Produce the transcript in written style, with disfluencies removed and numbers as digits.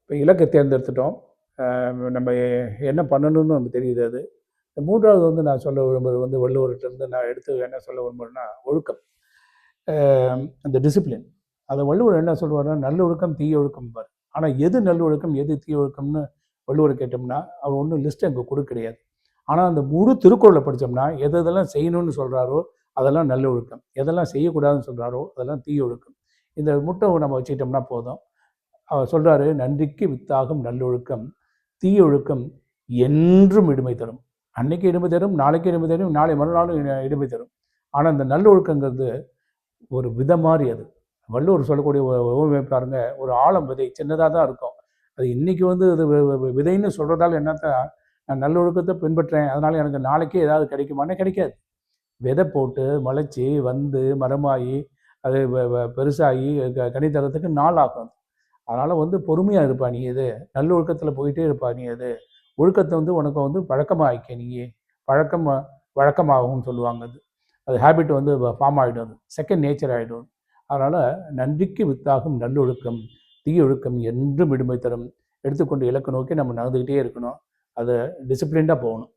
இப்போ இலக்கை தேர்ந்தெடுத்துட்டோம். நம்ம என்ன பண்ணணும்னு நமக்கு தெரியுது அது. 3வது வந்து நான் சொல்ல விரும்புறது வந்து வள்ளுவர்கிட்டருந்து நான் எடுத்து என்ன சொல்ல விரும்புகிறேன்னா, ஒழுக்கம். அந்த டிசிப்ளின். அதை வள்ளுவர் என்ன சொல்லுவார்னா, நல்லொழுக்கம் தீய ஒழுக்கம்பார். ஆனால் எது நல்லொழுக்கம் எது தீய ஒழுக்கம்னு வள்ளுவரை கேட்டோம்னா, அவர் ஒன்றும் லிஸ்ட் அங்கே கொடுக்க கிடையாது. ஆனால் அந்த முழு திருக்குறளை படித்தோம்னா, எதெல்லாம் செய்யணும்னு சொல்கிறாரோ அதெல்லாம் நல்லொழுக்கம், எதெல்லாம் செய்யக்கூடாதுன்னு சொல்கிறாரோ அதெல்லாம் தீய ஒழுக்கம். இந்த முட்டை நம்ம வச்சுக்கிட்டோம்னா போதும். அவர் சொல்கிறாரு, நன்றிக்கு வித்தாகும் நல்லொழுக்கம் தீய ஒழுக்கம் என்றும் இடுமை தரும். அன்னைக்கு இடுமை தரும், நாளைக்கு இடுமை தரும், நாளை மறுநாளும் இடுமை தரும். ஆனால் இந்த நல்லொழுக்கங்கிறது ஒரு விதை மாதிரி. அது வள்ளுவர் சொல்லக்கூடிய உவமை பாருங்க, ஒரு ஆழம் விதை சின்னதாக தான் இருக்கும். அது இன்னைக்கு வந்து அது விதைன்னு சொல்கிறதால என்னத்த, நான் நல்லொழுக்கத்தை பின்பற்றேன் அதனால் எனக்கு நாளைக்கே ஏதாவது கிடைக்குமானே கிடைக்காது. விதை போட்டு முளைச்சி வந்து மரமாகி அது பெருசாகி கனி தரத்துக்கு நாள் ஆகும். அதனால் வந்து பொறுமையாக இருப்பா நீ. இது நல்லொழுக்கத்தில் போயிட்டே இருப்பா நீ. அது ஒழுக்கத்தை வந்து உனக்கு வந்து பழக்கமாக ஆயிக்க நீ. பழக்கம் வழக்கமாகும்னு சொல்லுவாங்க. அது ஹேபிட் வந்து ஃபார்ம் ஆகிடும், அது செகண்ட் நேச்சர் ஆகிடும். அதனால் நன்றிக்கு வித்தாகும் நல்லொழுக்கம் தீய ஒழுக்கம் என்றும் விடுமை தரும் எடுத்துக்கொண்டு இலக்கு நோக்கி நம்ம நடந்துக்கிட்டே இருக்கணும். அதை டிசிப்ளின்டாக போகணும்.